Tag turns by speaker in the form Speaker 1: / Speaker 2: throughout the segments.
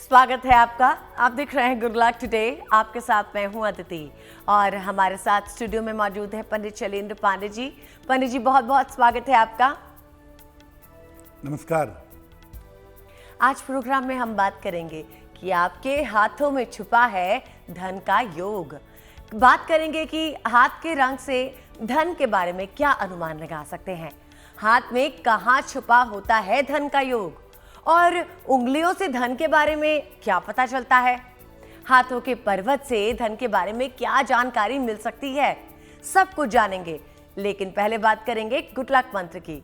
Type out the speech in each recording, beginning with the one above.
Speaker 1: स्वागत है आपका। आप देख रहे हैं गुड लक टुडे। आपके साथ मैं हूं अदिति और हमारे साथ स्टूडियो में मौजूद है पंडित शैलेंद्र पांडे जी। पंडित जी, बहुत बहुत स्वागत है आपका।
Speaker 2: नमस्कार।
Speaker 1: आज प्रोग्राम में हम बात करेंगे कि आपके हाथों में छुपा है धन का योग। बात करेंगे कि हाथ के रंग से धन के बारे में क्या अनुमान लगा सकते हैं, हाथ में कहां छुपा होता है धन का योग, और उंगलियों से धन के बारे में क्या पता चलता है, हाथों के पर्वत से धन के बारे में क्या जानकारी मिल सकती है, सब कुछ जानेंगे। लेकिन पहले बात करेंगे गुड लक मंत्र की।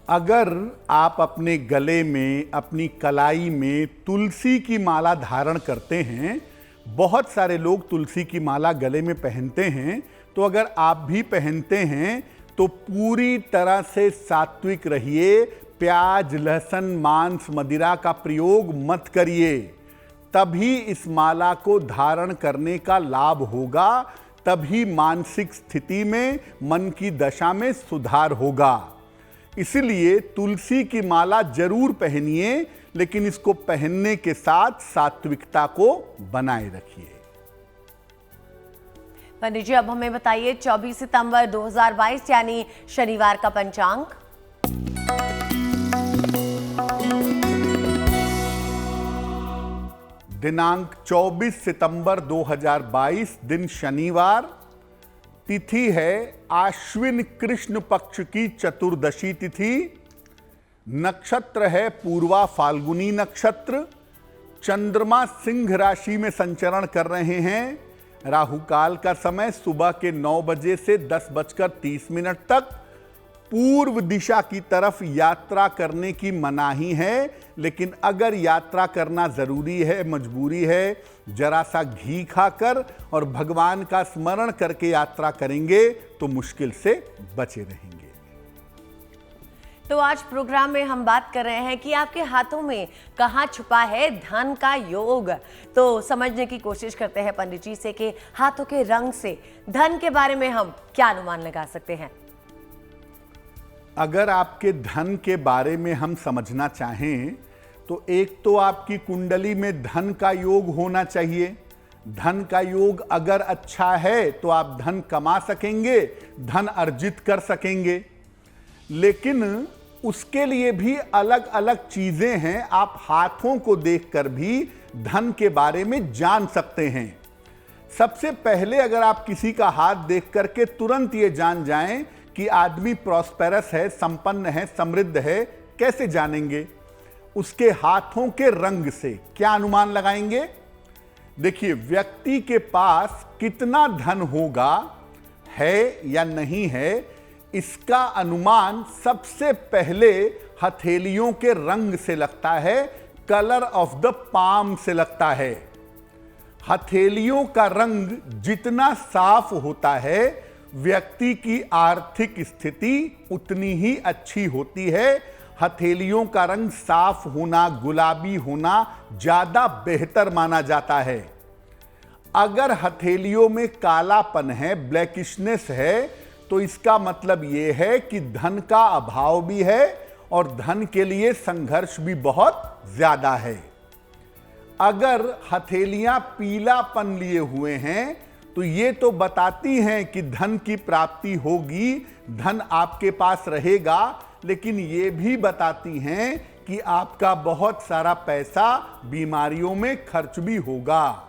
Speaker 2: अगर आप अपने गले में, अपनी कलाई में तुलसी की माला धारण करते हैं, बहुत सारे लोग तुलसी की माला गले में पहनते हैं, तो अगर आप भी पहनते हैं तो पूरी तरह से सात्विक रहिए। प्याज, लहसुन, मांस, मदिरा का प्रयोग मत करिए, तभी इस माला को धारण करने का लाभ होगा, तभी मानसिक स्थिति में, मन की दशा में सुधार होगा। इसलिए तुलसी की माला जरूर पहनिए, लेकिन इसको पहनने के साथ सात्विकता को बनाए रखिए।
Speaker 1: पंडित जी, अब हमें बताइए 24 सितंबर 2022 यानी शनिवार का पंचांग।
Speaker 2: दिनांक 24 सितंबर 2022, दिन शनिवार, तिथि है आश्विन कृष्ण पक्ष की चतुर्दशी तिथि, नक्षत्र है पूर्वा फाल्गुनी नक्षत्र, चंद्रमा सिंह राशि में संचरण कर रहे हैं। राहु काल का समय सुबह के 9 बजे से 10:30 तक। पूर्व दिशा की तरफ यात्रा करने की मनाही है, लेकिन अगर यात्रा करना जरूरी है, मजबूरी है, जरा सा घी खाकर और भगवान का स्मरण करके यात्रा करेंगे तो मुश्किल से बचे रहेंगे।
Speaker 1: तो आज प्रोग्राम में हम बात कर रहे हैं कि आपके हाथों में कहां छुपा है धन का योग। तो समझने की कोशिश करते हैं पंडित जी से कि हाथों के रंग से धन के बारे में हम क्या अनुमान लगा सकते हैं।
Speaker 2: अगर आपके धन के बारे में हम समझना चाहें तो एक तो आपकी कुंडली में धन का योग होना चाहिए। धन का योग अगर अच्छा है तो आप धन कमा सकेंगे, धन अर्जित कर सकेंगे, लेकिन उसके लिए भी अलग अलग चीजें हैं। आप हाथों को देखकर भी धन के बारे में जान सकते हैं। सबसे पहले अगर आप किसी का हाथ देख करके तुरंत ये जान जाएं कि आदमी प्रॉस्पेरस है, संपन्न है, समृद्ध है, कैसे जानेंगे? उसके हाथों के रंग से। क्या अनुमान लगाएंगे? देखिए, व्यक्ति के पास कितना धन होगा, है या नहीं है, इसका अनुमान सबसे पहले हथेलियों के रंग से लगता है, कलर ऑफ द पाम से लगता है। हथेलियों का रंग जितना साफ होता है, व्यक्ति की आर्थिक स्थिति उतनी ही अच्छी होती है। हथेलियों का रंग साफ होना, गुलाबी होना ज्यादा बेहतर माना जाता है। अगर हथेलियों में कालापन है, ब्लैकिशनेस है, तो इसका मतलब यह है कि धन का अभाव भी है और धन के लिए संघर्ष भी बहुत ज्यादा है। अगर हथेलियां पीलापन लिए हुए हैं तो ये तो बताती हैं कि धन की प्राप्ति होगी, धन आपके पास रहेगा, लेकिन ये भी बताती हैं कि आपका बहुत सारा पैसा बीमारियों में खर्च भी होगा।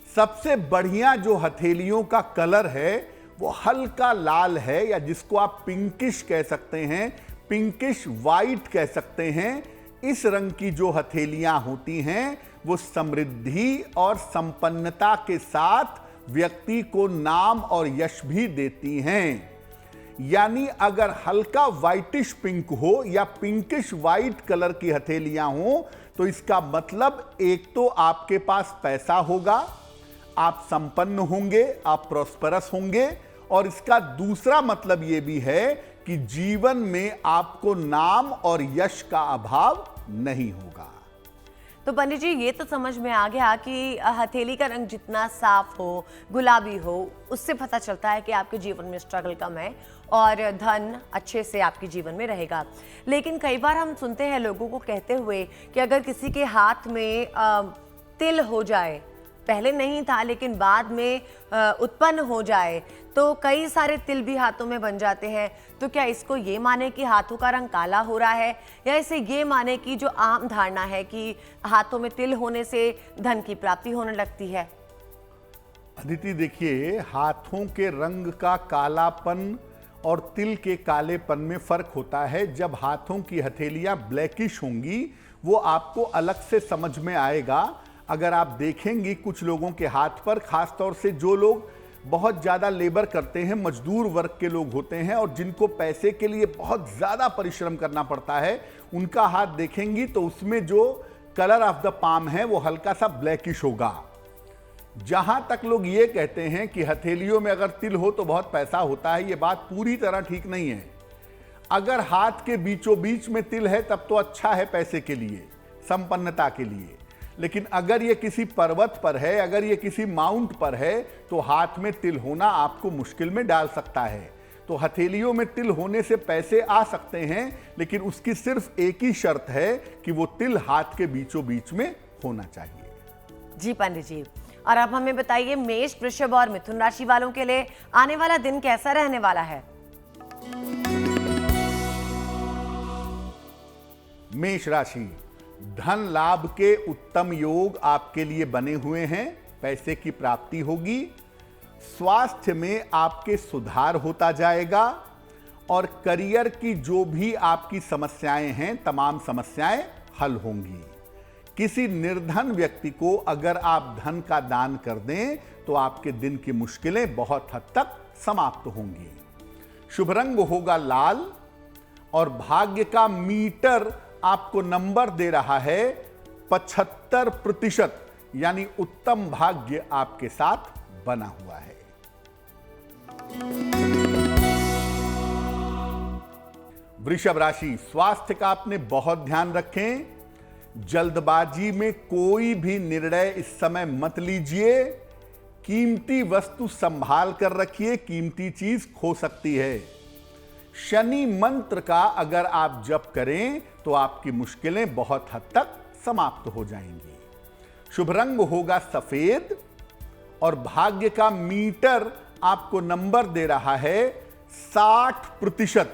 Speaker 2: सबसे बढ़िया जो हथेलियों का कलर है वो हल्का लाल है, या जिसको आप पिंकिश कह सकते हैं, पिंकिश वाइट कह सकते हैं। इस रंग की जो हथेलियां होती हैं वो समृद्धि और संपन्नता के साथ व्यक्ति को नाम और यश भी देती हैं। यानी अगर हल्का वाइटिश पिंक हो या पिंकिश वाइट कलर की हथेलियां हो तो इसका मतलब एक तो आपके पास पैसा होगा, आप संपन्न होंगे, आप प्रॉस्परस होंगे, और इसका दूसरा मतलब यह भी है कि जीवन में आपको नाम और यश का अभाव नहीं होगा।
Speaker 1: तो पंडित जी ये तो समझ में आ गया कि हथेली का रंग जितना साफ हो, गुलाबी हो, उससे पता चलता है कि आपके जीवन में स्ट्रगल कम है और धन अच्छे से आपके जीवन में रहेगा। लेकिन कई बार हम सुनते हैं लोगों को कहते हुए कि अगर किसी के हाथ में तिल हो जाए, पहले नहीं था लेकिन बाद में उत्पन्न हो जाए, तो कई सारे तिल भी हाथों में बन जाते हैं, तो क्या इसको ये माने कि हाथों का रंग काला हो रहा है, या इसे ये माने कि जो आम धारणा है कि हाथों में तिल होने से धन की प्राप्ति होने लगती है?
Speaker 2: अदिति देखिए, हाथों के रंग का कालापन और तिल के कालेपन में फर्क होता है। जब हाथों की हथेलियां ब्लैकिश होंगी वो आपको अलग से समझ में आएगा। अगर आप देखेंगी कुछ लोगों के हाथ पर, खास तौर से जो लोग बहुत ज़्यादा लेबर करते हैं, मजदूर वर्ग के लोग होते हैं और जिनको पैसे के लिए बहुत ज़्यादा परिश्रम करना पड़ता है, उनका हाथ देखेंगी तो उसमें जो कलर ऑफ द पाम है वो हल्का सा ब्लैकिश होगा। जहां तक लोग ये कहते हैं कि हथेलियों में अगर तिल हो तो बहुत पैसा होता है, ये बात पूरी तरह ठीक नहीं है। अगर हाथ के बीचों बीच में तिल है तब तो अच्छा है पैसे के लिए, संपन्नता के लिए। लेकिन अगर ये किसी पर्वत पर है, अगर ये किसी माउंट पर है, तो हाथ में तिल होना आपको मुश्किल में डाल सकता है। तो हथेलियों में तिल होने से पैसे आ सकते हैं, लेकिन उसकी सिर्फ एक ही शर्त है कि वो तिल हाथ के बीचों बीच में होना चाहिए।
Speaker 1: जी पंडित जी, और अब हमें बताइए मेष, वृषभ और मिथुन राशि वालों के लिए आने वाला दिन कैसा रहने वाला है?
Speaker 2: मेष राशि, धन लाभ के उत्तम योग आपके लिए बने हुए हैं, पैसे की प्राप्ति होगी, स्वास्थ्य में आपके सुधार होता जाएगा और करियर की जो भी आपकी समस्याएं हैं, तमाम समस्याएं हल होंगी। किसी निर्धन व्यक्ति को अगर आप धन का दान कर दें तो आपके दिन की मुश्किलें बहुत हद तक समाप्त होंगी। शुभ रंग होगा लाल और भाग्य का मीटर आपको नंबर दे रहा है 75%, यानी उत्तम भाग्य आपके साथ बना हुआ है। वृषभ राशि, स्वास्थ्य का आपने बहुत ध्यान रखें। जल्दबाजी में कोई भी निर्णय इस समय मत लीजिए। कीमती वस्तु संभाल कर रखिए, कीमती चीज खो सकती है। शनि मंत्र का अगर आप जप करें तो आपकी मुश्किलें बहुत हद तक समाप्त हो जाएंगी। शुभ रंग होगा सफेद और भाग्य का मीटर आपको नंबर दे रहा है 60%,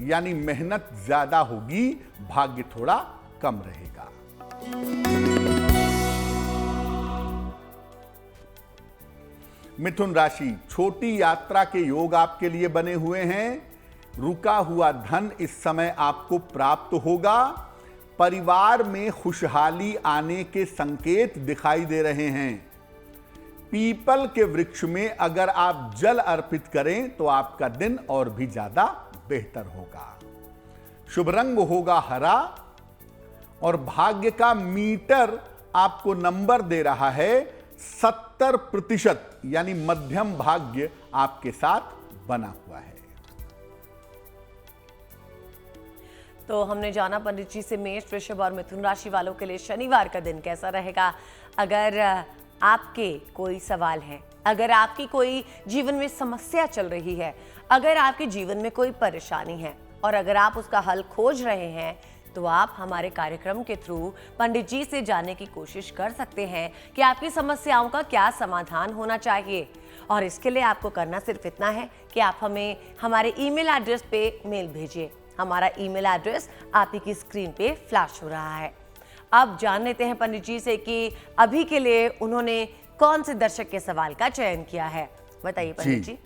Speaker 2: यानी मेहनत ज्यादा होगी, भाग्य थोड़ा कम रहेगा। मिथुन राशि, छोटी यात्रा के योग आपके लिए बने हुए हैं। रुका हुआ धन इस समय आपको प्राप्त होगा। परिवार में खुशहाली आने के संकेत दिखाई दे रहे हैं। पीपल के वृक्ष में अगर आप जल अर्पित करें तो आपका दिन और भी ज्यादा बेहतर होगा। शुभ रंग होगा हरा और भाग्य का मीटर आपको नंबर दे रहा है 70%, यानी मध्यम भाग्य आपके साथ बना हुआ है।
Speaker 1: तो हमने जाना पंडित जी से मेष, वृषभ और मिथुन राशि वालों के लिए शनिवार का दिन कैसा रहेगा। अगर आपके कोई सवाल है, अगर आपकी कोई जीवन में समस्या चल रही है, अगर आपके जीवन में कोई परेशानी है और अगर आप उसका हल खोज रहे हैं, तो आप हमारे कार्यक्रम के थ्रू पंडित जी से जानने की कोशिश कर सकते हैं कि आपकी समस्याओं का क्या समाधान होना चाहिए। और इसके लिए आपको करना सिर्फ इतना है कि आप हमें हमारे ईमेल एड्रेस पे मेल भेजिए। हमारा ईमेल एड्रेस आप ही की स्क्रीन पे फ्लैश हो रहा है। अब जान लेते हैं पंडित जी से कि अभी के लिए उन्होंने कौन से दर्शक के सवाल का चयन किया है। बताइए पंडित जी।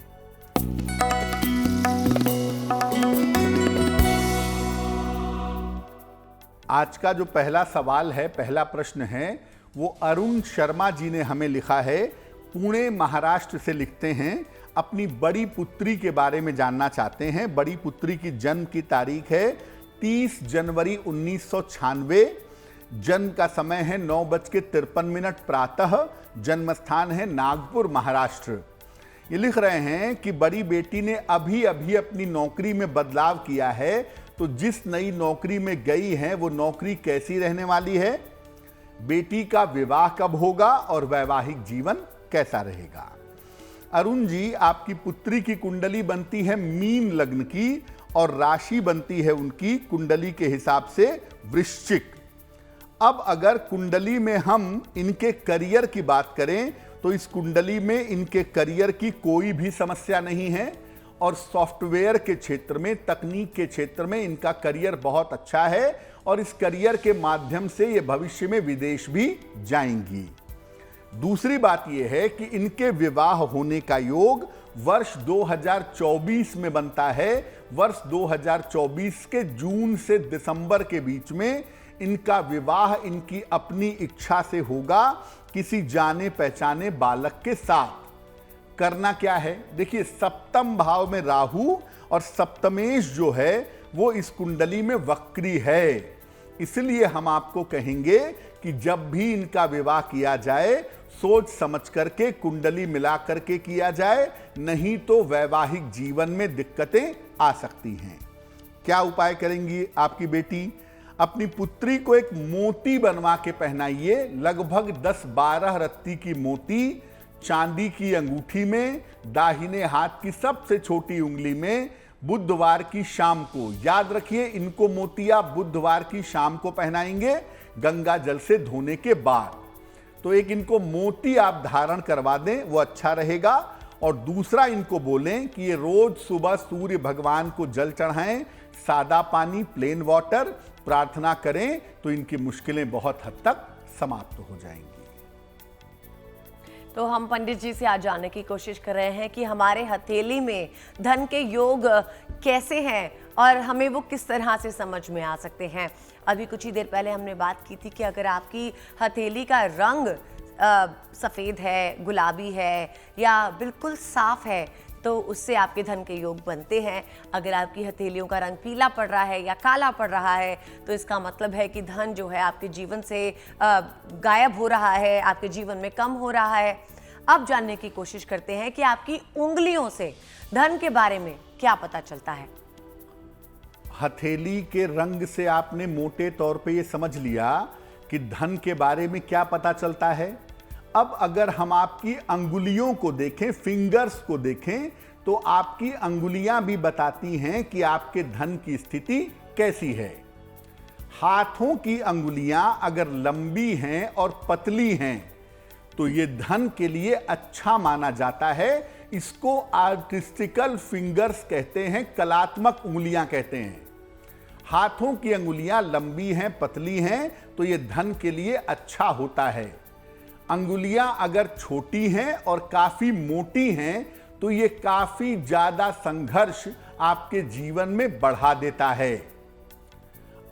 Speaker 2: आज का जो पहला सवाल है, पहला प्रश्न है, वो अरुण शर्मा जी ने हमें लिखा है। पुणे महाराष्ट्र से लिखते हैं, अपनी बड़ी पुत्री के बारे में जानना चाहते हैं। बड़ी पुत्री की जन्म की तारीख है 30 जनवरी 1996। जन्म का समय है 9:53 प्रातः। जन्म स्थान है नागपुर, महाराष्ट्र। ये लिख रहे हैं कि बड़ी बेटी ने अभी अभी अपनी नौकरी में बदलाव किया है, तो जिस नई नौकरी में गई है वो नौकरी कैसी रहने वाली है। बेटी का विवाह कब होगा और वैवाहिक जीवन कैसा रहेगा। अरुण जी, आपकी पुत्री की कुंडली बनती है मीन लग्न की और राशि बनती है उनकी कुंडली के हिसाब से वृश्चिक। अब अगर कुंडली में हम इनके करियर की बात करें तो इस कुंडली में इनके करियर की कोई भी समस्या नहीं है और सॉफ्टवेयर के क्षेत्र में, तकनीक के क्षेत्र में इनका करियर बहुत अच्छा है और इस करियर के माध्यम से ये भविष्य में विदेश भी जाएंगी। दूसरी बात यह है कि इनके विवाह होने का योग वर्ष 2024 में बनता है। वर्ष 2024 के जून से दिसंबर के बीच में इनका विवाह इनकी अपनी इच्छा से होगा किसी जाने पहचाने बालक के साथ। करना क्या है, देखिए सप्तम भाव में राहु और सप्तमेश जो है वो इस कुंडली में वक्री है। इसलिए हम आपको कहेंगे कि जब भी इनका विवाह किया जाए सोच समझ करके कुंडली मिला करके किया जाए, नहीं तो वैवाहिक जीवन में दिक्कतें आ सकती हैं। क्या उपाय करेंगी आपकी बेटी? अपनी पुत्री को एक मोती बनवा के पहनाइए, लगभग 10-12 रत्ती की मोती चांदी की अंगूठी में, दाहिने हाथ की सबसे छोटी उंगली में, बुधवार की शाम को। याद रखिए, इनको मोतिया बुधवार की शाम को पहनाएंगे गंगा जल से धोने के बाद। तो एक इनको मोती आप धारण करवा दें, वो अच्छा रहेगा। और दूसरा इनको बोलें कि ये रोज सुबह सूर्य भगवान को जल चढ़ाएं, सादा पानी, प्लेन वाटर, प्रार्थना करें तो इनकी मुश्किलें बहुत हद तक समाप्त हो जाएंगी।
Speaker 1: तो हम पंडित जी से आज जानने की कोशिश कर रहे हैं कि हमारे हथेली में धन के योग कैसे हैं और हमें वो किस तरह से समझ में आ सकते हैं। अभी कुछ ही देर पहले हमने बात की थी कि अगर आपकी हथेली का रंग सफ़ेद है, गुलाबी है या बिल्कुल साफ है तो उससे आपके धन के योग बनते हैं। अगर आपकी हथेलियों का रंग पीला पड़ रहा है या काला पड़ रहा है तो इसका मतलब है कि धन जो है आपके जीवन से गायब हो रहा है, आपके जीवन में कम हो रहा है। अब जानने की कोशिश करते हैं कि आपकी उंगलियों से धन के बारे में क्या पता चलता है।
Speaker 2: हथेली के रंग से आपने मोटे तौर पे ये समझ लिया कि धन के बारे में क्या पता चलता है। अब अगर हम आपकी अंगुलियों को देखें, फिंगर्स को देखें, तो आपकी अंगुलियां भी बताती हैं कि आपके धन की स्थिति कैसी है। हाथों की अंगुलियां अगर लंबी हैं और पतली हैं तो ये धन के लिए अच्छा माना जाता है। इसको आर्टिस्टिकल फिंगर्स कहते हैं, कलात्मक उंगलियां कहते हैं। हाथों की अंगुलियां लंबी हैं, पतली हैं तो ये धन के लिए अच्छा होता है। अंगुलियां अगर छोटी हैं और काफी मोटी हैं तो ये काफी ज्यादा संघर्ष आपके जीवन में बढ़ा देता है।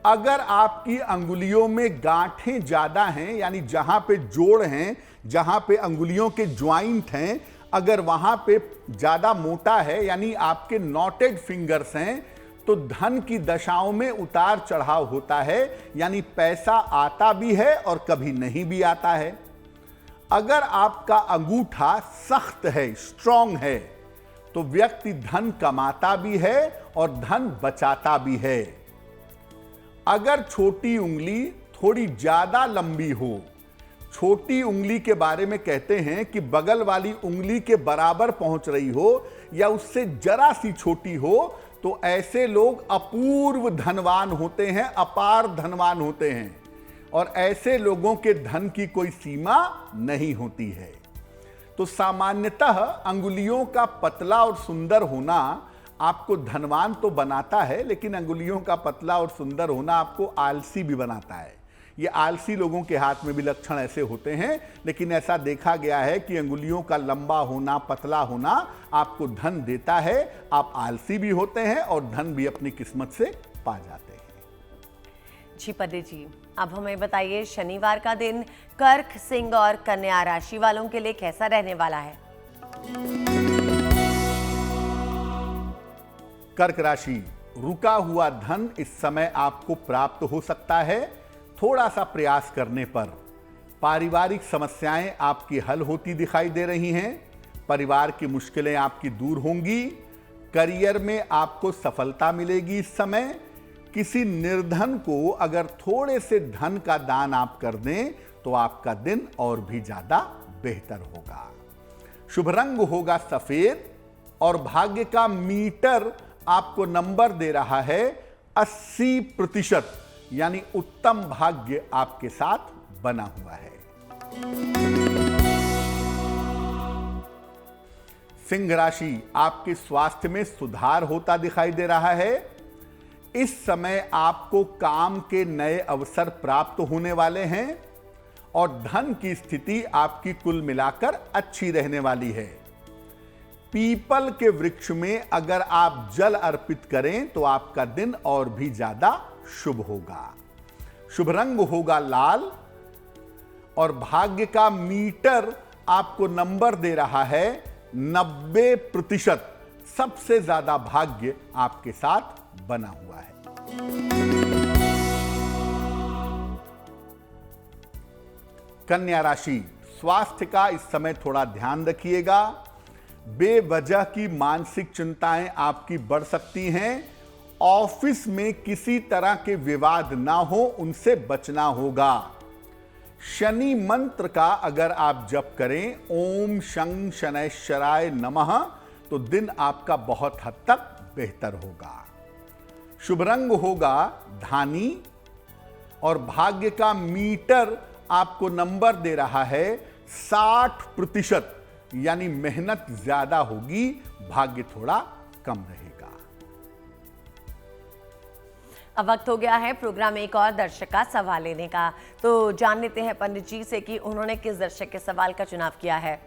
Speaker 2: अगर आपकी अंगुलियों में गांठें ज्यादा हैं, यानी जहां पे जोड़ हैं, जहां पे अंगुलियों के ज्वाइंट हैं, अगर वहां पे ज्यादा मोटा है यानी आपके नॉटेड फिंगर्स हैं तो धन की दशाओं में उतार चढ़ाव होता है, यानी पैसा आता भी है और कभी नहीं भी आता है। अगर आपका अंगूठा सख्त है, स्ट्रांग है, तो व्यक्ति धन कमाता भी है और धन बचाता भी है। अगर छोटी उंगली थोड़ी ज्यादा लंबी हो, छोटी उंगली के बारे में कहते हैं कि बगल वाली उंगली के बराबर पहुंच रही हो या उससे जरा सी छोटी हो, तो ऐसे लोग अपूर्व धनवान होते हैं, अपार धनवान होते हैं और ऐसे लोगों के धन की कोई सीमा नहीं होती है। तो सामान्यतः अंगुलियों का पतला और सुंदर होना आपको धनवान तो बनाता है, लेकिन अंगुलियों का पतला और सुंदर होना आपको आलसी भी बनाता है। ये आलसी लोगों के हाथ में भी लक्षण ऐसे होते हैं, लेकिन ऐसा देखा गया है कि अंगुलियों का लंबा होना, पतला होना आपको धन देता है। आप आलसी भी होते हैं और धन भी अपनी किस्मत से पा जाते हैं।
Speaker 1: जी पंडित जी, अब हमें बताइए शनिवार का दिन कर्क, सिंह और कन्या राशि वालों के लिए कैसा रहने वाला है।
Speaker 2: कर्क राशि, रुका हुआ धन इस समय आपको प्राप्त हो सकता है, थोड़ा सा प्रयास करने पर। पारिवारिक समस्याएं आपकी हल होती दिखाई दे रही हैं, परिवार की मुश्किलें आपकी दूर होंगी, करियर में आपको सफलता मिलेगी। इस समय किसी निर्धन को अगर थोड़े से धन का दान आप कर दें तो आपका दिन और भी ज्यादा बेहतर होगा। शुभ रंग होगा सफेद और भाग्य का मीटर आपको नंबर दे रहा है 80%, यानी उत्तम भाग्य आपके साथ बना हुआ है। सिंह राशि, आपके स्वास्थ्य में सुधार होता दिखाई दे रहा है। इस समय आपको काम के नए अवसर प्राप्त होने वाले हैं और धन की स्थिति आपकी कुल मिलाकर अच्छी रहने वाली है। पीपल के वृक्ष में अगर आप जल अर्पित करें तो आपका दिन और भी ज्यादा शुभ होगा। शुभ रंग होगा लाल और भाग्य का मीटर आपको नंबर दे रहा है 90%। सबसे ज्यादा भाग्य आपके साथ बना हुआ है। कन्या राशि, स्वास्थ्य का इस समय थोड़ा ध्यान रखिएगा। बेवजह की मानसिक चिंताएं आपकी बढ़ सकती हैं। ऑफिस में किसी तरह के विवाद ना हो, उनसे बचना होगा। शनि मंत्र का अगर आप जप करें ओम शं शनैश्चराय नमः, तो दिन आपका बहुत हद तक बेहतर होगा। शुभ रंग होगा धानी और भाग्य का मीटर आपको नंबर दे रहा है 60%, यानी मेहनत ज्यादा होगी, भाग्य थोड़ा कम रहेगा।
Speaker 1: अब वक्त हो गया है प्रोग्राम में एक और दर्शक का सवाल लेने का, तो जान लेते हैं पंडित जी से कि उन्होंने किस दर्शक के सवाल का चुनाव किया है।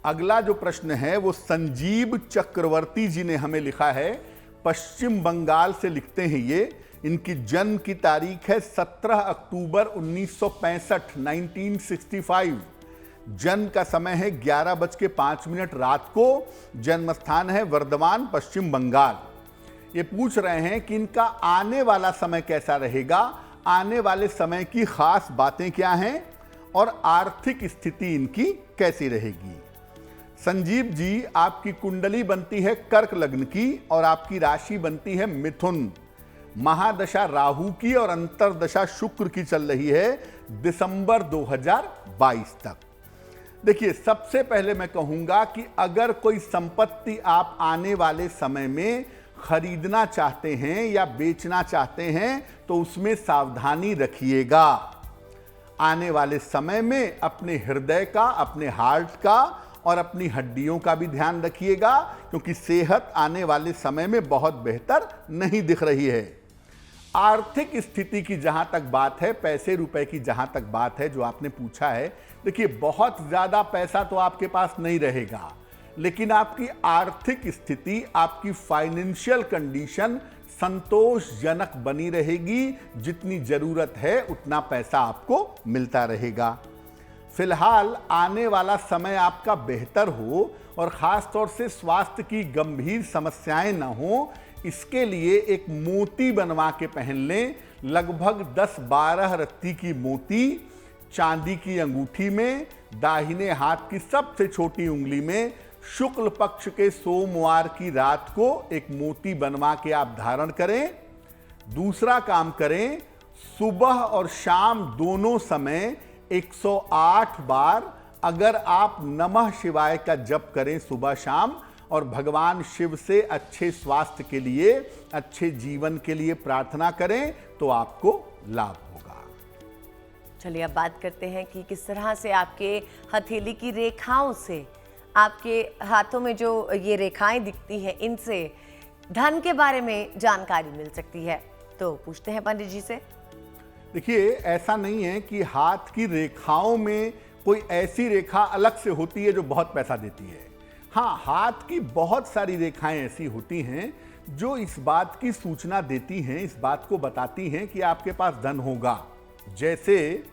Speaker 2: अगला जो प्रश्न है वो संजीव चक्रवर्ती जी ने हमें लिखा है। पश्चिम बंगाल से लिखते हैं ये। इनकी जन्म की तारीख है 17 अक्टूबर 1965, 1965। जन्म का समय है 11:05 रात को। जन्म स्थान है वर्धमान, पश्चिम बंगाल। ये पूछ रहे हैं कि इनका आने वाला समय कैसा रहेगा, आने वाले समय की खास बातें क्या हैं और आर्थिक स्थिति इनकी कैसी रहेगी। संजीव जी, आपकी कुंडली बनती है कर्क लग्न की और आपकी राशि बनती है मिथुन। महादशा राहु की और अंतरदशा शुक्र की चल रही है दिसंबर 2022 तक। देखिए, सबसे पहले मैं कहूंगा कि अगर कोई संपत्ति आप आने वाले समय में खरीदना चाहते हैं या बेचना चाहते हैं तो उसमें सावधानी रखिएगा। आने वाले समय में अपने हृदय का, अपने हार्ट का और अपनी हड्डियों का भी ध्यान रखिएगा, क्योंकि सेहत आने वाले समय में बहुत बेहतर नहीं दिख रही है। आर्थिक स्थिति की जहां तक बात है, पैसे रुपए की जहां तक बात है जो आपने पूछा है, देखिए बहुत ज्यादा पैसा तो आपके पास नहीं रहेगा, लेकिन आपकी आर्थिक स्थिति, आपकी फाइनेंशियल कंडीशन संतोषजनक बनी रहेगी। जितनी जरूरत है उतना पैसा आपको मिलता रहेगा। फिलहाल आने वाला समय आपका बेहतर हो और खास तौर से स्वास्थ्य की गंभीर समस्याएं न हो, इसके लिए एक मोती बनवा के पहन लें। लगभग 10-12 रत्ती की मोती चांदी की अंगूठी में, दाहिने हाथ की सबसे छोटी उंगली में, शुक्ल पक्ष के सोमवार की रात को एक मोती बनवा के आप धारण करें। दूसरा काम करें, सुबह और शाम दोनों समय 108 बार अगर आप नमः शिवाय का जप करें सुबह शाम और भगवान शिव से अच्छे स्वास्थ्य के लिए, अच्छे जीवन के लिए प्रार्थना करें तो आपको लाभ होगा।
Speaker 1: चलिए अब बात करते हैं कि किस तरह से आपके हथेली की रेखाओं से, आपके हाथों में जो ये रेखाएं दिखती हैं, इनसे धन के बारे में जानकारी मिल सकती है। तो पूछते हैं पंडित जी से।
Speaker 2: देखिए, ऐसा नहीं है कि हाथ की रेखाओं में कोई ऐसी रेखा अलग से होती है जो बहुत पैसा देती है। हाँ, हाथ की बहुत सारी रेखाएं ऐसी होती हैं जो इस बात की सूचना देती हैं, इस बात को बताती हैं कि आपके पास धन होगा। जैसे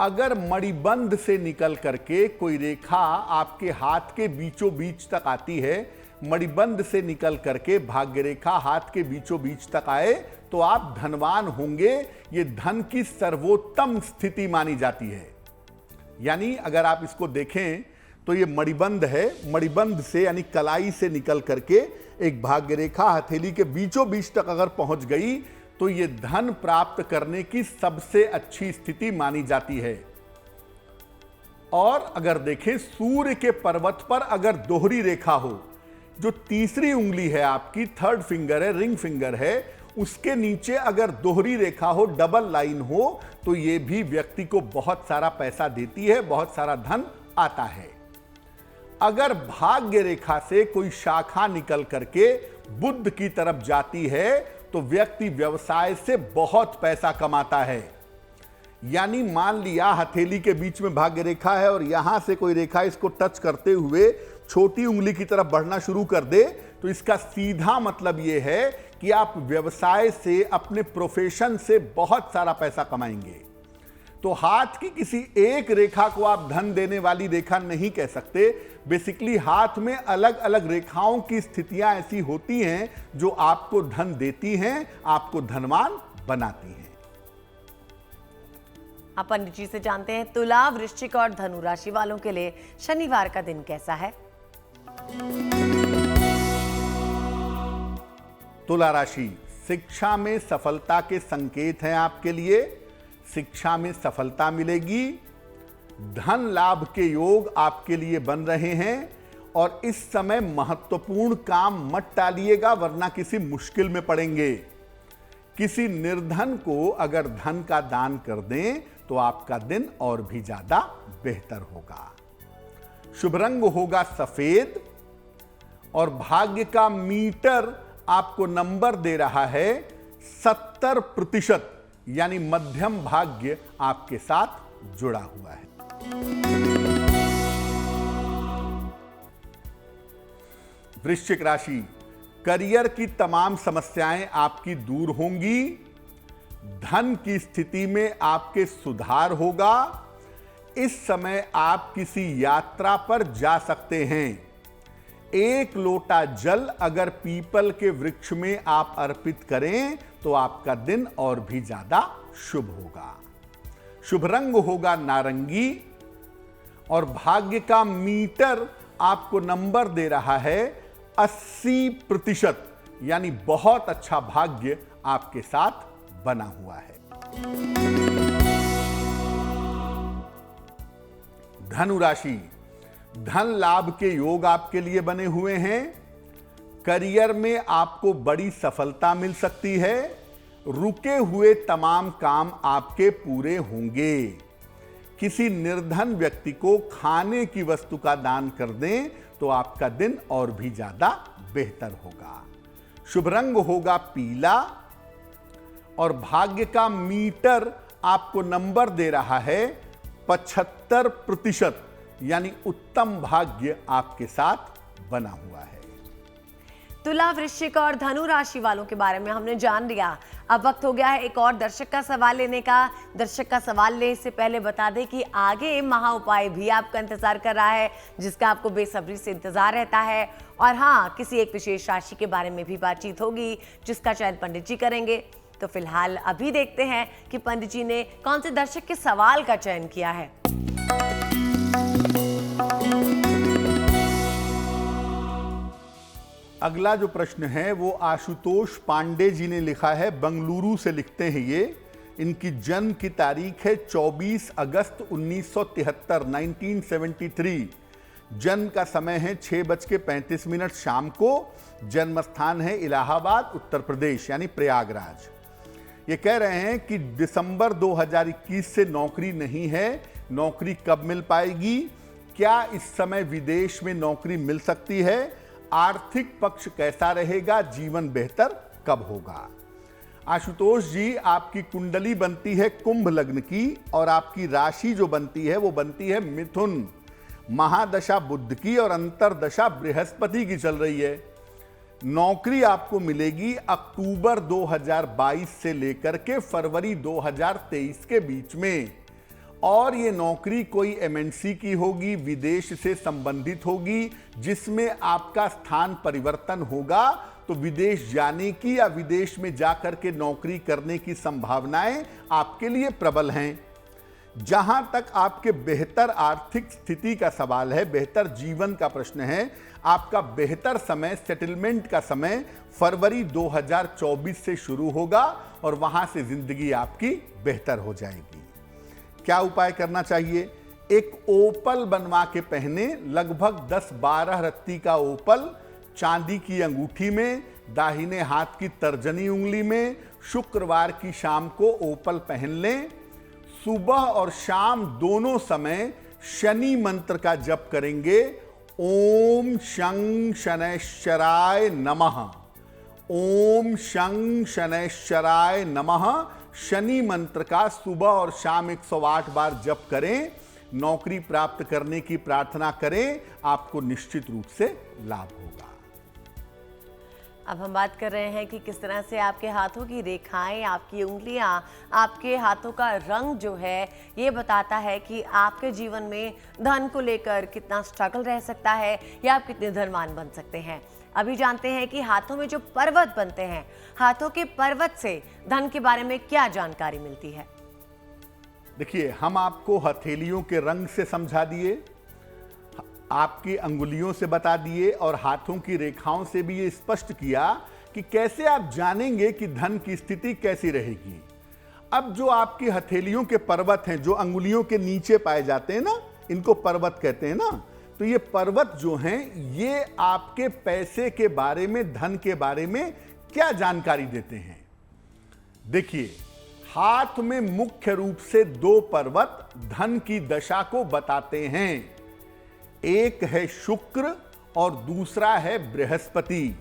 Speaker 2: अगर मणिबंध से निकल करके कोई रेखा आपके हाथ के बीचों बीच तक आती है, मणिबंध से निकल करके भाग्य रेखा हाथ के बीचों बीच तक आए, तो आप धनवान होंगे। ये धन की सर्वोत्तम स्थिति मानी जाती है। यानी अगर आप इसको देखें तो ये मणिबंध है, मणिबंध से यानी कलाई से निकल करके एक भाग्य रेखा हथेली के बीचों बीच तक अगर पहुंच गई तो ये धन प्राप्त करने की सबसे अच्छी स्थिति मानी जाती है। और अगर देखें सूर्य के पर्वत पर अगर दोहरी रेखा हो, जो तीसरी उंगली है आपकी, थर्ड फिंगर है, रिंग फिंगर है, उसके नीचे अगर दोहरी रेखा हो, डबल लाइन हो, तो यह भी व्यक्ति को बहुत सारा पैसा देती है, बहुत सारा धन आता है। अगर भाग्य रेखा से कोई शाखा निकल करके बुध की तरफ जाती है तो व्यक्ति व्यवसाय से बहुत पैसा कमाता है। यानी मान लिया हथेली के बीच में भाग्य रेखा है और यहां से कोई रेखा इसको टच करते हुए छोटी उंगली की तरफ बढ़ना शुरू कर दे, तो इसका सीधा मतलब यह है कि आप व्यवसाय से, अपने प्रोफेशन से बहुत सारा पैसा कमाएंगे। तो हाथ की किसी एक रेखा को आप धन देने वाली रेखा नहीं कह सकते। बेसिकली हाथ में अलग अलग रेखाओं की स्थितियां ऐसी होती हैं जो आपको धन देती हैं, आपको धनवान बनाती हैं।
Speaker 1: आप पंडित जी से जानते हैं तुला, वृश्चिक और धनु राशि वालों के लिए शनिवार का दिन कैसा है।
Speaker 2: तुला राशि, शिक्षा में सफलता के संकेत हैं आपके लिए। शिक्षा में सफलता मिलेगी, धन लाभ के योग आपके लिए बन रहे हैं और इस समय महत्वपूर्ण काम मत टालिएगा वरना किसी मुश्किल में पड़ेंगे। किसी निर्धन को अगर धन का दान कर दें तो आपका दिन और भी ज्यादा बेहतर होगा। शुभ रंग होगा सफेद और भाग्य का मीटर आपको नंबर दे रहा है 70%, यानी मध्यम भाग्य आपके साथ जुड़ा हुआ है। वृश्चिक राशि, करियर की तमाम समस्याएं आपकी दूर होंगी। धन की स्थिति में आपके सुधार होगा। इस समय आप किसी यात्रा पर जा सकते हैं। एक लोटा जल अगर पीपल के वृक्ष में आप अर्पित करें तो आपका दिन और भी ज्यादा शुभ होगा। शुभ रंग होगा नारंगी और भाग्य का मीटर आपको नंबर दे रहा है 80%, यानी बहुत अच्छा भाग्य आपके साथ बना हुआ है। धनु राशि, धन लाभ के योग आपके लिए बने हुए हैं। करियर में आपको बड़ी सफलता मिल सकती है। रुके हुए तमाम काम आपके पूरे होंगे। किसी निर्धन व्यक्ति को खाने की वस्तु का दान कर दें तो आपका दिन और भी ज्यादा बेहतर होगा। शुभ रंग होगा पीला और भाग्य का मीटर आपको नंबर दे रहा है 75%, यानी उत्तम भाग्य आपके साथ बना हुआ है।
Speaker 1: तुला, वृश्चिक और धनु राशि वालों के बारे में हमने जान लिया। अब वक्त हो गया है एक और दर्शक का सवाल लेने का। दर्शक का सवाल लेने से पहले बता दें कि आगे महा उपाय भी आपका इंतजार कर रहा है, जिसका आपको बेसब्री से इंतजार रहता है। और हाँ, किसी एक विशेष राशि के बारे में भी बातचीत होगी जिसका चयन पंडित जी करेंगे। तो फिलहाल अभी देखते हैं कि पंडित जी ने कौन से दर्शक के सवाल का चयन किया है।
Speaker 2: अगला जो प्रश्न है वो आशुतोष पांडे जी ने लिखा है, बंगलुरु से लिखते हैं ये। इनकी जन्म की तारीख है 24 अगस्त 1973, 1973। जन्म का समय है 6:35 शाम को। जन्म स्थान है इलाहाबाद, उत्तर प्रदेश, यानी प्रयागराज। ये कह रहे हैं कि दिसंबर 2021 से नौकरी नहीं है, नौकरी कब मिल पाएगी? क्या इस समय विदेश में नौकरी मिल सकती है? आर्थिक पक्ष कैसा रहेगा? जीवन बेहतर कब होगा? आशुतोष जी, आपकी कुंडली बनती है कुंभ लग्न की और आपकी राशि जो बनती है वो बनती है मिथुन। महादशा बुध की और अंतरदशा बृहस्पति की चल रही है। नौकरी आपको मिलेगी अक्टूबर 2022 से लेकर के फरवरी 2023 के बीच में। और ये नौकरी कोई एमएनसी की होगी, विदेश से संबंधित होगी, जिसमें आपका स्थान परिवर्तन होगा। तो विदेश जाने की या विदेश में जाकर के नौकरी करने की संभावनाएं आपके लिए प्रबल हैं। जहां तक आपके बेहतर आर्थिक स्थिति का सवाल है, बेहतर जीवन का प्रश्न है, आपका बेहतर समय, सेटलमेंट का समय फरवरी 2024 से शुरू होगा और वहां से जिंदगी आपकी बेहतर हो जाएगी। क्या उपाय करना चाहिए? एक ओपल बनवा के पहने, लगभग 10-12 रत्ती का ओपल चांदी की अंगूठी में, दाहिने हाथ की तर्जनी उंगली में, शुक्रवार की शाम को ओपल पहन लें। सुबह और शाम दोनों समय शनि मंत्र का जप करेंगे। ओम शं शनैश्चराय नमः, ओम शं शनैश्चराय नमः शनि मंत्र का सुबह और शाम 108 बार जप करें। नौकरी प्राप्त करने की प्रार्थना करें, आपको निश्चित रूप से लाभ होगा।
Speaker 1: अब हम बात कर रहे हैं कि किस तरह से आपके हाथों की रेखाएं, आपकी उंगलियां, आपके हाथों का रंग जो है ये बताता है कि आपके जीवन में धन को लेकर कितना स्ट्रगल रह सकता है या आप कितने धनवान बन सकते हैं। अभी जानते हैं कि हाथों में जो पर्वत बनते हैं, हाथों के पर्वत से धन के बारे में क्या जानकारी मिलती है।
Speaker 2: देखिए, हम आपको हथेलियों के रंग से समझा दिए, आपकी अंगुलियों से बता दिए और हाथों की रेखाओं से भी ये स्पष्ट किया कि कैसे आप जानेंगे कि धन की स्थिति कैसी रहेगी। अब जो आपकी हथेलियों के पर्वत हैं, जो अंगुलियों के नीचे पाए जाते हैं ना, इनको पर्वत कहते हैं ना, तो ये पर्वत जो हैं ये आपके पैसे के बारे में, धन के बारे में क्या जानकारी देते हैं। देखिए, हाथ में मुख्य रूप से 2 पर्वत धन की दशा को बताते हैं। एक है शुक्र और दूसरा है बृहस्पति।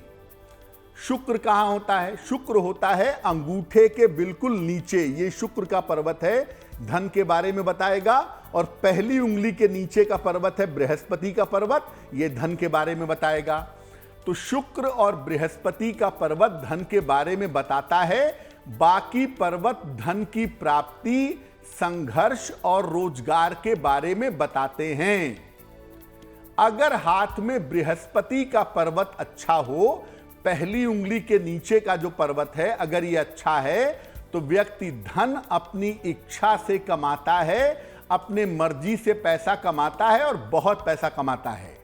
Speaker 2: शुक्र कहां होता है? शुक्र होता है अंगूठे के बिल्कुल नीचे। ये शुक्र का पर्वत है, धन के बारे में बताएगा। और पहली उंगली के नीचे का पर्वत है बृहस्पति का पर्वत, ये धन के बारे में बताएगा। तो शुक्र और बृहस्पति का पर्वत धन के बारे में बताता है। बाकी पर्वत धन की प्राप्ति, संघर्ष और रोजगार के बारे में बताते हैं। अगर हाथ में बृहस्पति का पर्वत अच्छा हो, पहली उंगली के नीचे का जो पर्वत है अगर ये अच्छा है, तो व्यक्ति धन अपनी इच्छा से कमाता है, अपने मर्जी से पैसा कमाता है और बहुत पैसा कमाता है।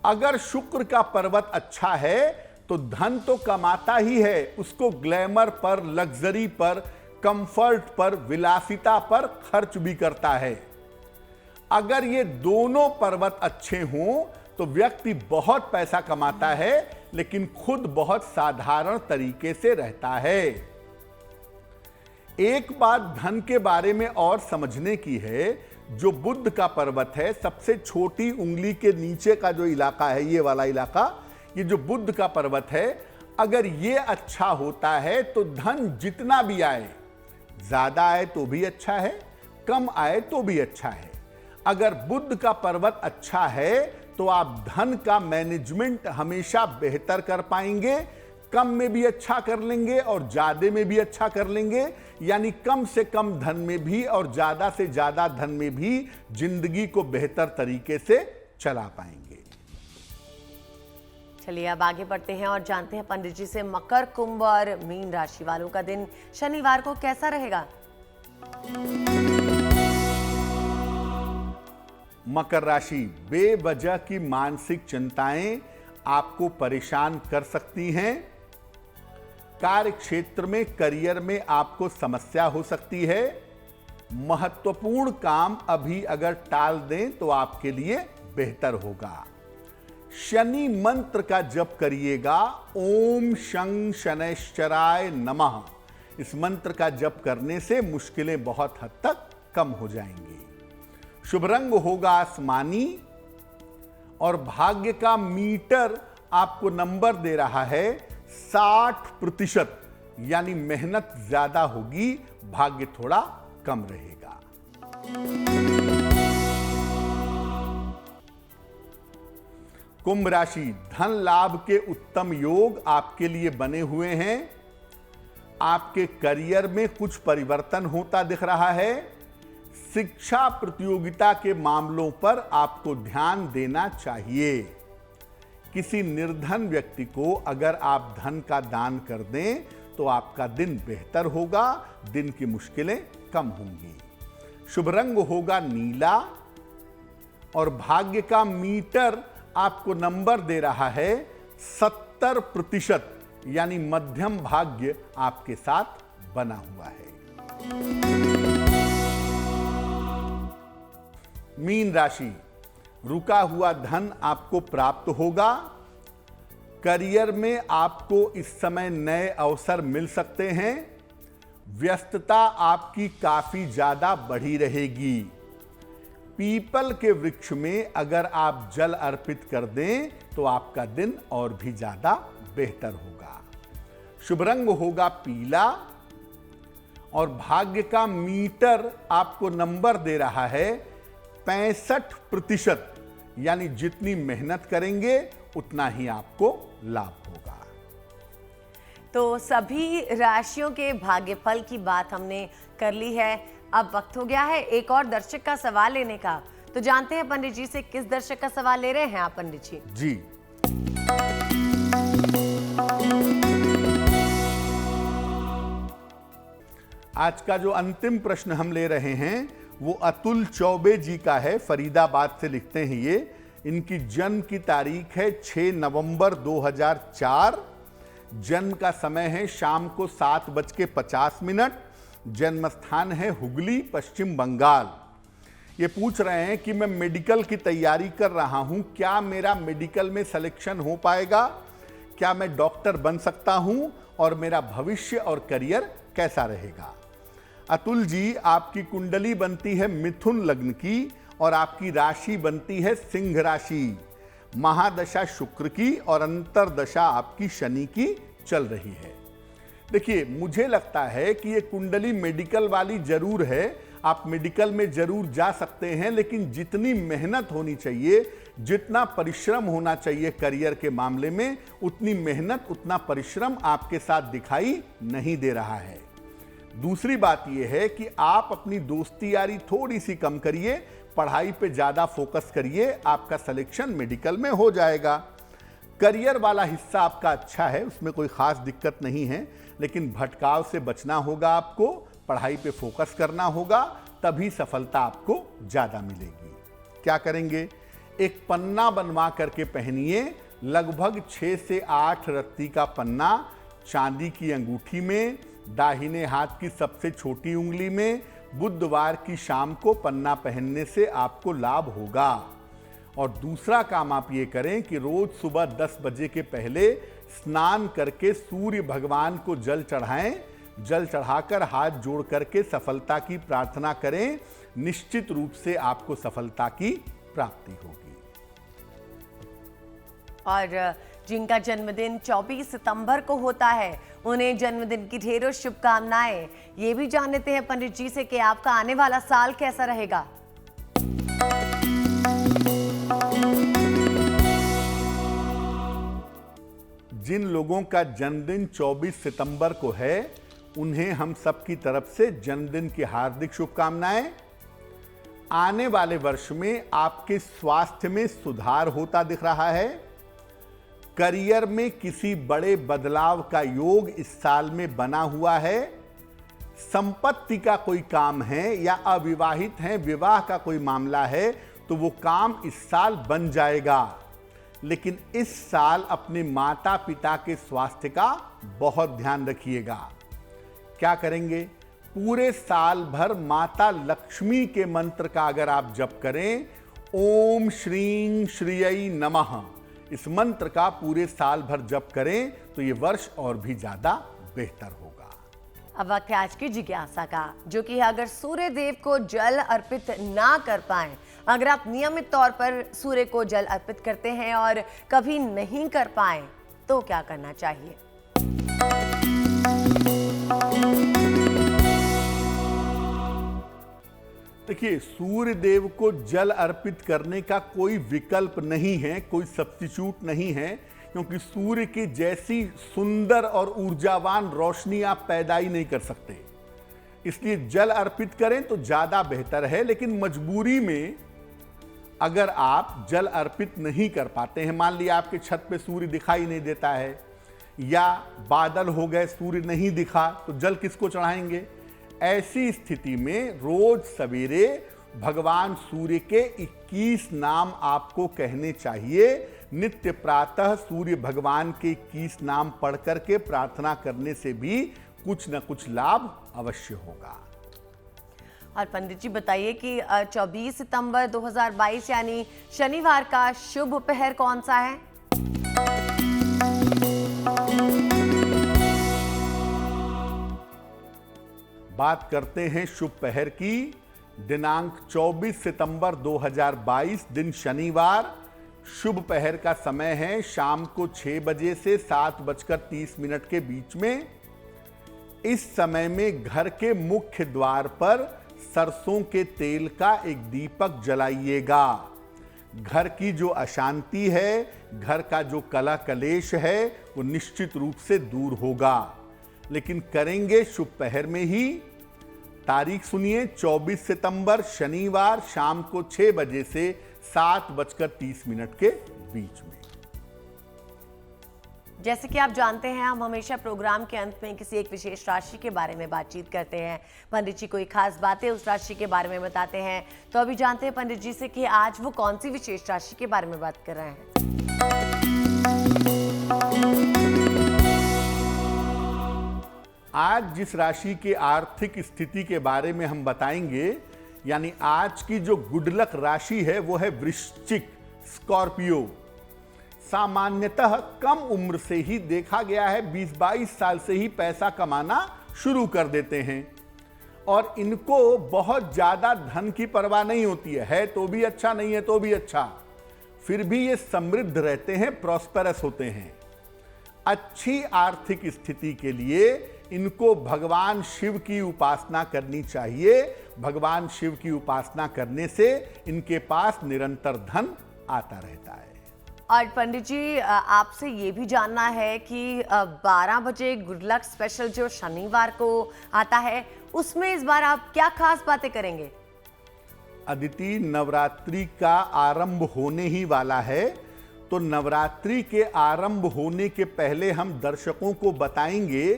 Speaker 2: अगर शुक्र का पर्वत अच्छा है तो धन तो कमाता ही है, उसको ग्लैमर पर, लग्जरी पर, कंफर्ट पर, विलासिता पर खर्च भी करता है। अगर ये दोनों पर्वत अच्छे हों तो व्यक्ति बहुत पैसा कमाता है लेकिन खुद बहुत साधारण तरीके से रहता है। एक बात धन के बारे में और समझने की है, जो बुध का पर्वत है, सबसे छोटी उंगली के नीचे का जो इलाका है, ये वाला इलाका, ये जो बुध का पर्वत है, अगर ये अच्छा होता है तो धन जितना भी आए, ज्यादा आए तो भी अच्छा है, कम आए तो भी अच्छा है। अगर बुध का पर्वत अच्छा है तो आप धन का मैनेजमेंट हमेशा बेहतर कर पाएंगे, कम में भी अच्छा कर लेंगे और ज्यादा में भी अच्छा कर लेंगे, यानी कम से कम धन में भी और ज्यादा से ज्यादा धन में भी जिंदगी को बेहतर तरीके से चला पाएंगे।
Speaker 1: चलिए अब आगे बढ़ते हैं और जानते हैं पंडित जी से मकर, कुंभ और मीन राशि वालों का दिन शनिवार को कैसा रहेगा।
Speaker 2: मकर राशि, बेवजह की मानसिक चिंताएं आपको परेशान कर सकती हैं। कार्य क्षेत्र में, करियर में आपको समस्या हो सकती है। महत्वपूर्ण काम अभी अगर टाल दें तो आपके लिए बेहतर होगा। शनि मंत्र का जप करिएगा, ओम शं शनैश्चराय नमः। इस मंत्र का जप करने से मुश्किलें बहुत हद तक कम हो जाएंगी। शुभ रंग होगा आसमानी और भाग्य का मीटर आपको नंबर दे रहा है 60%, यानी मेहनत ज्यादा होगी, भाग्य थोड़ा कम रहेगा। कुंभ राशि, धन लाभ के उत्तम योग आपके लिए बने हुए हैं। आपके करियर में कुछ परिवर्तन होता दिख रहा है। शिक्षा प्रतियोगिता के मामलों पर आपको ध्यान देना चाहिए। किसी निर्धन व्यक्ति को अगर आप धन का दान कर दें तो आपका दिन बेहतर होगा, दिन की मुश्किलें कम होंगी। शुभ रंग होगा नीला और भाग्य का मीटर आपको नंबर दे रहा है 70%, यानी मध्यम भाग्य आपके साथ बना हुआ है। मीन राशि, रुका हुआ धन आपको प्राप्त होगा। करियर में आपको इस समय नए अवसर मिल सकते हैं। व्यस्तता आपकी काफी ज्यादा बढ़ी रहेगी। पीपल के वृक्ष में अगर आप जल अर्पित कर दें तो आपका दिन और भी ज्यादा बेहतर होगा। शुभ रंग होगा पीला और भाग्य का मीटर आपको नंबर दे रहा है 65%, यानी जितनी मेहनत करेंगे उतना ही आपको लाभ होगा।
Speaker 1: तो सभी राशियों के भाग्यफल की बात हमने कर ली है। अब वक्त हो गया है एक और दर्शक का सवाल लेने का। तो जानते हैं पंडित जी से किस दर्शक का सवाल ले रहे हैं आप पंडित जी?
Speaker 2: जी, आज का जो अंतिम प्रश्न हम ले रहे हैं वो अतुल चौबे जी का है। फरीदाबाद से लिखते हैं ये। इनकी जन्म की तारीख है 6 नवंबर 2004। जन्म का समय है शाम को 7:50। जन्म स्थान है हुगली, पश्चिम बंगाल। ये पूछ रहे हैं कि मैं मेडिकल की तैयारी कर रहा हूं, क्या मेरा मेडिकल में सिलेक्शन हो पाएगा? क्या मैं डॉक्टर बन सकता हूं और मेरा भविष्य और करियर कैसा रहेगा? अतुल जी, आपकी कुंडली बनती है मिथुन लग्न की और आपकी राशि बनती है सिंह राशि। महादशा शुक्र की और अंतरदशा आपकी शनि की चल रही है। देखिए, मुझे लगता है कि ये कुंडली मेडिकल वाली जरूर है। आप मेडिकल में जरूर जा सकते हैं, लेकिन जितनी मेहनत होनी चाहिए, जितना परिश्रम होना चाहिए करियर के मामले में, उतनी मेहनत, उतना परिश्रम आपके साथ दिखाई नहीं दे रहा है। दूसरी बात यह है कि आप अपनी दोस्ती यारी थोड़ी सी कम करिए, पढ़ाई पे ज्यादा फोकस करिए, आपका सिलेक्शन मेडिकल में हो जाएगा। करियर वाला हिस्सा आपका अच्छा है, उसमें कोई खास दिक्कत नहीं है, लेकिन भटकाव से बचना होगा आपको, पढ़ाई पे फोकस करना होगा, तभी सफलता आपको ज्यादा मिलेगी। क्या करेंगे? एक पन्ना बनवा करके पहनिए, लगभग 6 से 8 रत्ती का पन्ना चांदी की अंगूठी में, दाहिने हाथ की सबसे छोटी उंगली में। बुधवार की शाम को पन्ना पहनने से आपको लाभ होगा। और दूसरा काम आप ये करें कि रोज सुबह 10 बजे के पहले स्नान करके सूर्य भगवान को जल चढ़ाएं। जल चढ़ाकर हाथ जोड़ करके सफलता की प्रार्थना करें। निश्चित रूप से आपको सफलता की प्राप्ति होगी।
Speaker 1: और जिनका जन्मदिन 24 सितंबर को होता है, उन्हें जन्मदिन की ढेरों शुभकामनाएं। ये भी जान लेते हैं पंडित जी से कि आपका आने वाला साल कैसा रहेगा।
Speaker 2: जिन लोगों का जन्मदिन 24 सितंबर को है, उन्हें हम सबकी तरफ से जन्मदिन की हार्दिक शुभकामनाएं। आने वाले वर्ष में आपके स्वास्थ्य में सुधार होता दिख रहा है। करियर में किसी बड़े बदलाव का योग इस साल में बना हुआ है। संपत्ति का कोई काम है या अविवाहित हैं, विवाह का कोई मामला है, तो वो काम इस साल बन जाएगा। लेकिन इस साल अपने माता पिता के स्वास्थ्य का बहुत ध्यान रखिएगा। क्या करेंगे? पूरे साल भर माता लक्ष्मी के मंत्र का अगर आप जप करें, ओम श्रीं श्रीयै नमः, इस मंत्र का पूरे साल भर जप करें तो ये वर्ष और भी ज्यादा बेहतर होगा।
Speaker 1: अब वक्त है आज की जिज्ञासा का, जो कि है अगर सूर्य देव को जल अर्पित ना कर पाए, अगर आप नियमित तौर पर सूर्य को जल अर्पित करते हैं और कभी नहीं कर पाए, तो क्या करना चाहिए?
Speaker 2: देखिए, सूर्य देव को जल अर्पित करने का कोई विकल्प नहीं है, कोई सब्स्टिट्यूट नहीं है, क्योंकि सूर्य की जैसी सुंदर और ऊर्जावान रोशनी आप पैदा ही नहीं कर सकते। इसलिए जल अर्पित करें तो ज्यादा बेहतर है। लेकिन मजबूरी में अगर आप जल अर्पित नहीं कर पाते हैं, मान लिया आपके छत पे सूर्य दिखाई नहीं देता है या बादल हो गए, सूर्य नहीं दिखा, तो जल किसको चढ़ाएंगे? ऐसी स्थिति में रोज सवेरे भगवान सूर्य के 21 नाम आपको कहने चाहिए। नित्य प्रातः सूर्य भगवान के 21 नाम पढ़ करके प्रार्थना करने से भी कुछ न कुछ लाभ अवश्य होगा।
Speaker 1: और पंडित जी बताइए कि 24 सितंबर 2022 यानी शनिवार का शुभ पहर कौन सा है?
Speaker 2: बात करते हैं शुभ पहर की। दिनांक 24 सितंबर 2022 दिन शनिवार। शुभ पहर का समय है शाम को 6 बजे से 7:30 के बीच में। इस समय में घर के मुख्य द्वार पर सरसों के तेल का एक दीपक जलाइएगा। घर की जो अशांति है, घर का जो कलह कलेश है, वो निश्चित रूप से दूर होगा। लेकिन करेंगे शुभ पहर में ही। तारीख सुनिए, 24 सितंबर शनिवार शाम को 6 बजे से 7:30 के बीच में।
Speaker 1: जैसे कि आप जानते हैं, हम हमेशा प्रोग्राम के अंत में किसी एक विशेष राशि के बारे में बातचीत करते हैं। पंडित जी कोई खास बातें उस राशि के बारे में बताते हैं। तो अभी जानते हैं पंडित जी से कि आज वो कौन सी विशेष राशि के बारे में बात कर रहे हैं।
Speaker 2: आज जिस राशि के आर्थिक स्थिति के बारे में हम बताएंगे, यानी आज की जो गुड लक राशि है वो है वृश्चिक, स्कॉर्पियो। सामान्यतः कम उम्र से ही देखा गया है 20-22 साल से ही पैसा कमाना शुरू कर देते हैं और इनको बहुत ज्यादा धन की परवाह नहीं होती है तो भी अच्छा, नहीं है तो भी अच्छा, फिर भी ये समृद्ध रहते हैं, प्रॉस्पेरस होते हैं। अच्छी आर्थिक स्थिति के लिए इनको भगवान शिव की उपासना करनी चाहिए। भगवान शिव की उपासना करने से इनके पास निरंतर धन आता रहता है।
Speaker 1: और पंडित जी आपसे ये भी जानना है कि 12 बजे गुड लक स्पेशल जो शनिवार को आता है, उसमें इस बार आप क्या खास बातें करेंगे?
Speaker 2: अदिति, नवरात्रि का आरंभ होने ही वाला है, तो नवरात्रि के आरंभ होने के पहले हम दर्शकों को बताएंगे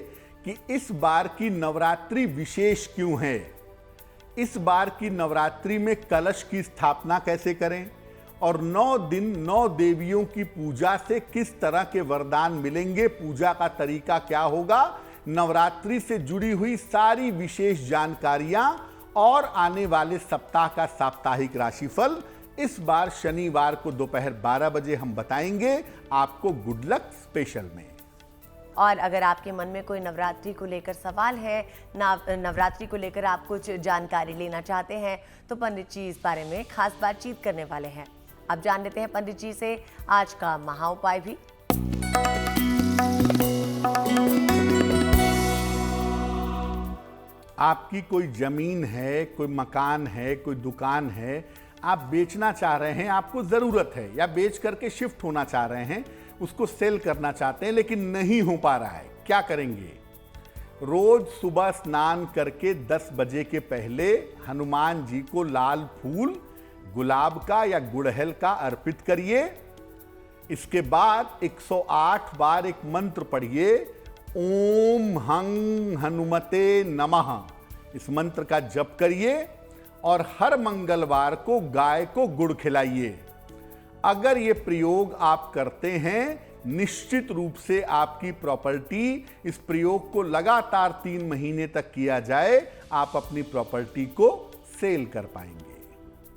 Speaker 2: कि इस बार की नवरात्रि विशेष क्यों है। इस बार की नवरात्रि में कलश की स्थापना कैसे करें और 9 दिन 9 देवियों की पूजा से किस तरह के वरदान मिलेंगे, पूजा का तरीका क्या होगा, नवरात्रि से जुड़ी हुई सारी विशेष जानकारियां और आने वाले सप्ताह का साप्ताहिक राशिफल इस बार शनिवार को दोपहर 12 बजे हम बताएंगे आपको गुड लक स्पेशल में।
Speaker 1: और अगर आपके मन में कोई नवरात्रि को लेकर सवाल है, नवरात्रि को लेकर आप कुछ जानकारी लेना चाहते हैं, तो पंडित जी इस बारे में खास बातचीत करने वाले हैं। अब जान लेते हैं पंडित जी से आज का महा उपाय भी।
Speaker 2: आपकी कोई जमीन है, कोई मकान है, कोई दुकान है, आप बेचना चाह रहे हैं, आपको जरूरत है, या बेच करके शिफ्ट होना चाह रहे हैं, उसको सेल करना चाहते हैं लेकिन नहीं हो पा रहा है, क्या करेंगे? रोज सुबह स्नान करके 10 बजे के पहले हनुमान जी को लाल फूल, गुलाब का या गुड़हल का अर्पित करिए। इसके बाद 108 बार एक मंत्र पढ़िए, ओम हं हनुमते नमः। इस मंत्र का जप करिए और हर मंगलवार को गाय को गुड़ खिलाइए। अगर ये प्रयोग आप करते हैं, निश्चित रूप से आपकी प्रॉपर्टी, इस प्रयोग को लगातार 3 महीने तक किया जाए, आप अपनी प्रॉपर्टी को सेल कर पाएंगे।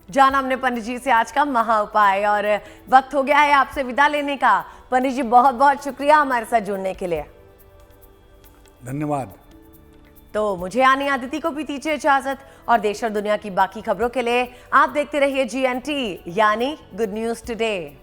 Speaker 1: जाना हमने पंडित जी से आज का महा उपाय, और वक्त हो गया है आपसे विदा लेने का। पंडित जी बहुत बहुत शुक्रिया हमारे साथ जुड़ने के लिए।
Speaker 2: धन्यवाद।
Speaker 1: तो मुझे यानी अदिति को भी दीजिए इजाजत, और देश और दुनिया की बाकी खबरों के लिए आप देखते रहिए GNT यानी गुड न्यूज टुडे।